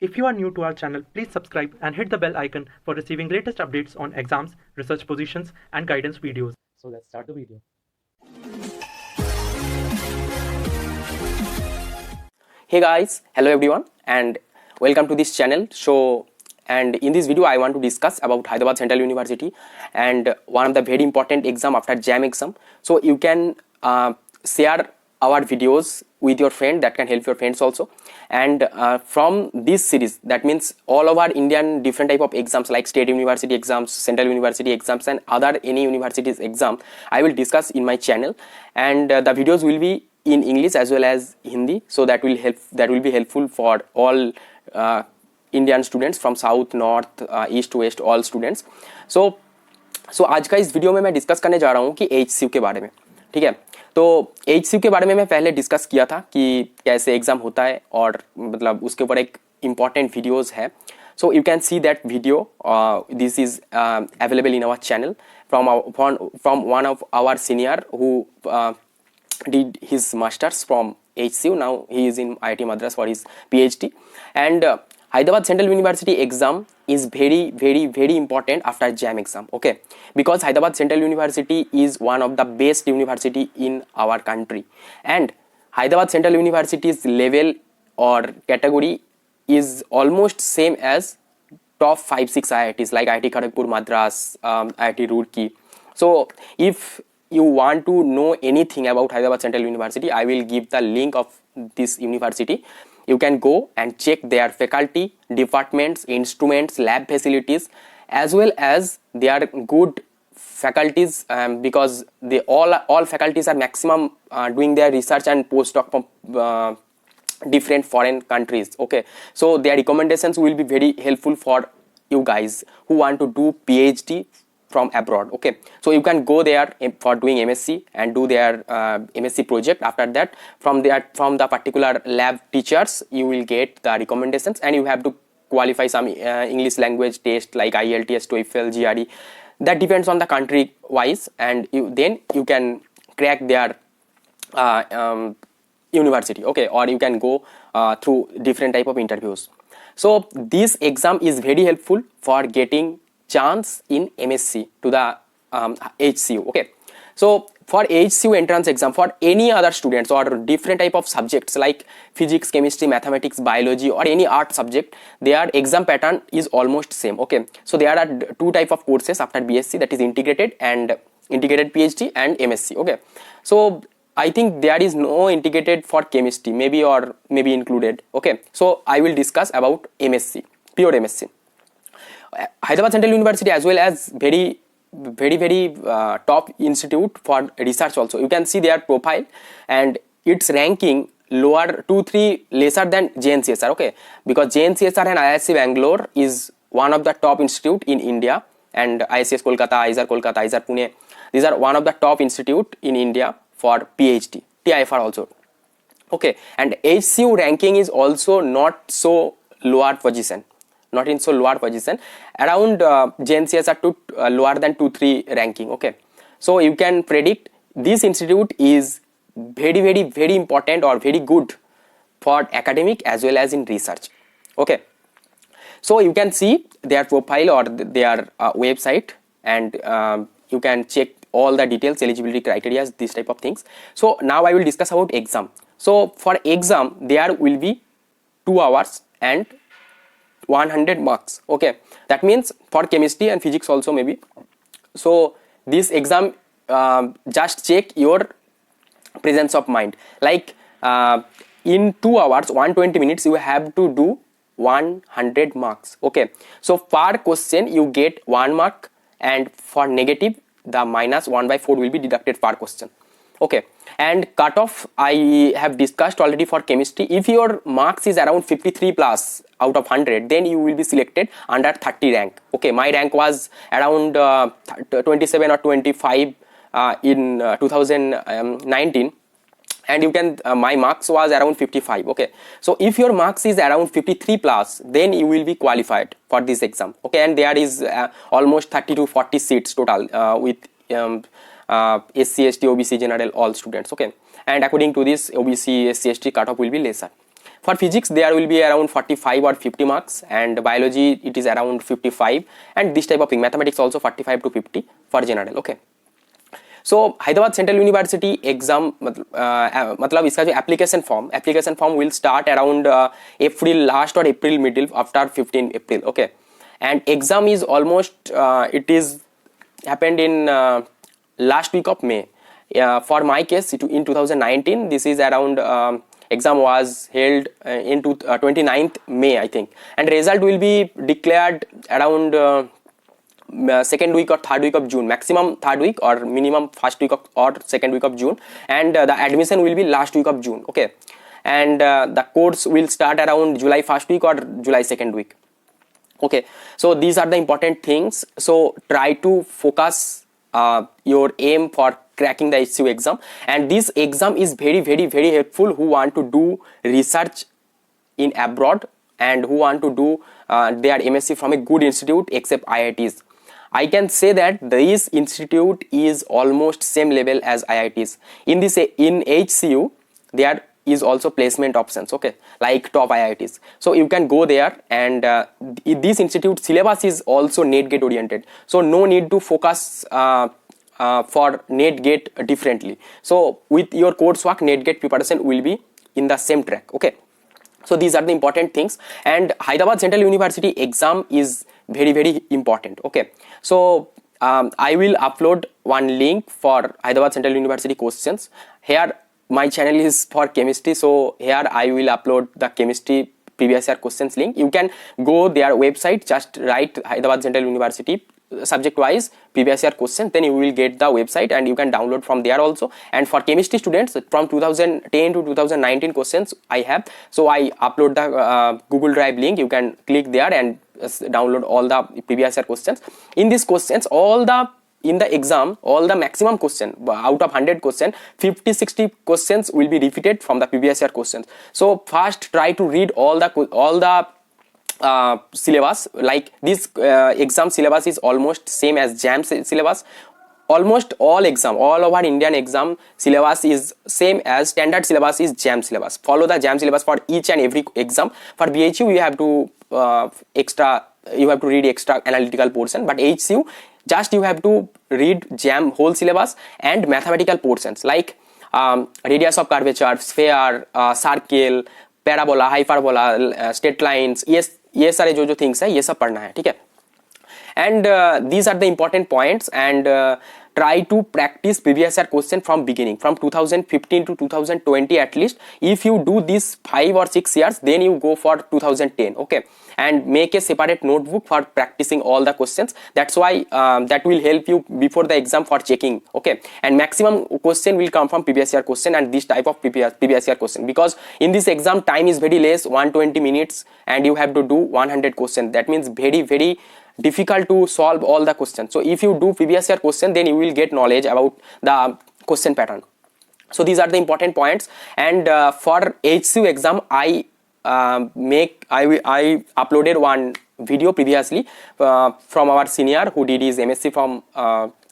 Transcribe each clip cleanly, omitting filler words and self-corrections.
If you are new to our channel, please subscribe and hit the bell icon for receiving latest updates on exams, research positions, and guidance videos. So let's start the video. Hey guys, hello everyone and welcome to this channel. And in this video I want to discuss about Hyderabad Central University and one of the very important exam after JAM exam. So you can share our videos with your friend, that can help your friends also. And from this series, that means all over Indian different type of exams like state university exams, central university exams and other any universities exam I will discuss in my channel, and the videos will be in English as well as Hindi, so that will be helpful for all Indian students from south, north, east, west, all students. So आज का इस video में मैं discuss करने जा रहा हूँ कि HCU के बारे में, ठीक है। तो HCU के बारे में मैं पहले डिस्कस किया था कि कैसे एग्जाम होता है और मतलब उसके ऊपर एक इम्पॉर्टेंट वीडियोस है. So you can see that video. This is available in our channel from one of our senior who did his masters from HCU. Now he is in IIT Madras for his PhD. And Hyderabad Central University exam is very important after JAM exam, okay, because Hyderabad Central University is one of the best university in our country, and Hyderabad Central University's level or category is almost same as top 5-6 IITs like IIT Kharagpur, Madras, IIT Roorkee. So if you want to know anything about Hyderabad Central University, I will give the link of this university. You can go and check their faculty, departments, instruments, lab facilities, as well as their good faculties, because they all faculties are maximum doing their research and postdoc from different foreign countries, okay. So their recommendations will be very helpful for you guys who want to do PhD from abroad, okay. So you can go there for doing MSc and do their MSc project. After that, from the particular lab teachers you will get the recommendations, and you have to qualify some English language test like IELTS, TOEFL, GRE. That depends on the country wise, and then you can crack their university, okay, or you can go through different type of interviews. So this exam is very helpful for getting chance in MSc to the HCU, okay. So for HCU entrance exam, for any other students or different type of subjects like physics, chemistry, mathematics, biology or any art subject, their exam pattern is almost same, okay. So there are two type of courses after BSc, that is integrated PhD and MSc, okay. So I think there is no integrated for chemistry, maybe included, okay. So I will discuss about MSc, pure MSc. Hyderabad Central University as well as very top institute for research also. You can see their profile and its ranking lower 2-3 lesser than JNCSR, okay, because JNCSR and IISc Bangalore is one of the top institute in India, and IISc Kolkata, IISER Kolkata, IISER Pune, these are one of the top institute in India for PhD, TIFR also, okay. And HCU ranking is also not so lower position, around JNCSR to lower than 2-3 ranking, okay. So you can predict this institute is very important or very good for academic as well as in research, okay. So you can see their profile or their website, and you can check all the details, eligibility criteria, this type of things. So now I will discuss about exam. So for exam there will be 2 hours and 100 marks, okay. That means for chemistry and physics also maybe. So this exam just check your presence of mind, like in 2 hours 120 minutes you have to do 100 marks, okay. So per question you get 1 mark, and for negative the -1/4 will be deducted per question, okay. And cutoff I have discussed already for chemistry. If your marks is around 53 plus out of 100, then you will be selected under 30 rank, okay. My rank was around 27 or 25 in 2019, and you can my marks was around 55, okay. So if your marks is around 53 plus, then you will be qualified for this exam, okay. And there is almost 30 to 40 seats total with SC, ST, OBC, general, all students, okay. And according to this, OBC, SC, ST cutoff will be lesser. For physics there will be around 45 or 50 marks, and biology it is around 55, and this type of thing. Mathematics also 45 to 50 for general. Okay. So Hyderabad Central University exam मतलब इसका जो application form will start around April last or April middle after 15 April. Okay, and exam is almost it is happened in last week of May. For my case in 2019 this is around exam was held in 29th May I think, and result will be declared around second week or third week of June, maximum third week or minimum first week of or second week of June, and the admission will be last week of June. Okay, and the course will start around July first week or July second week. Okay, so these are the important things. So try to focus your aim for cracking the HCU exam, and this exam is very helpful who want to do research in abroad and who want to do their MSc from a good institute except IITs. I can say that this institute is almost same level as IITs. In HCU there is also placement options, okay, like top IITs. So you can go there, and this institute syllabus is also NET GATE oriented. So no need to focus for NET GATE differently. So with your coursework, NET GATE preparation will be in the same track. Okay. So these are the important things, and Hyderabad Central University exam is very important. Okay, so I will upload one link for Hyderabad Central University questions. Here my channel is for chemistry, so here I will upload the chemistry previous year questions link. You can go their website, just write Hyderabad Central University subject wise previous year question, then you will get the website and you can download from there also. And for chemistry students, from 2010 to 2019 questions I have, so I upload the Google Drive link. You can click there and download all the previous year questions. In these questions, in the exam, all the maximum question out of 100 question, 50-60 questions will be repeated from the previous year questions. So first try to read all the syllabus. Like this exam syllabus is almost same as JAM syllabus. Almost all over Indian exam syllabus is same as standard syllabus is JAM syllabus. Follow the JAM syllabus for each and every exam. For BHU you have to read extra analytical portion, but HCU just you have to read JAM whole syllabus and mathematical portions like radius of curvature, sphere, circle, parabola, hyperbola, straight lines, ये सारे जो things है ये सब पढ़ना है, ठीक है. And these are the important points, and try to practice previous year question from beginning, from 2015 to 2020 at least. If you do this 5 or 6 years, then you go for 2010. Okay, and make a separate notebook for practicing all the questions. That's why that will help you before the exam for checking. Okay, and maximum question will come from previous year question and this type of previous year question, because in this exam time is very less, 120 minutes, and you have to do 100 questions. That means very difficult to solve all the questions. So if you do previous year question, then you will get knowledge about the question pattern. So these are the important points. And for HCU exam, I uploaded one video previously from our senior who did his MSc from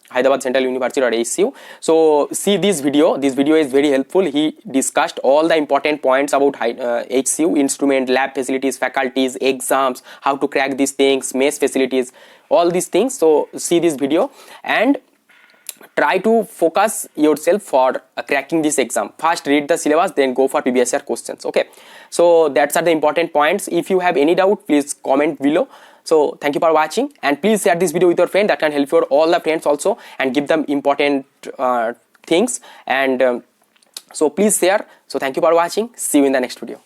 Hyderabad Central University or HCU. So see this video. This video is very helpful. He discussed all the important points about HCU, instrument, lab facilities, faculties, exams, how to crack these things, mess facilities, all these things. So see this video and try to focus yourself for cracking this exam. First read the syllabus, then go for previous year questions. Okay, so that's are the important points. If you have any doubt, please comment below. So thank you for watching, and please share this video with your friend. That can help your all the friends also, and give them important things. And so please share. So thank you for watching. See you in the next video.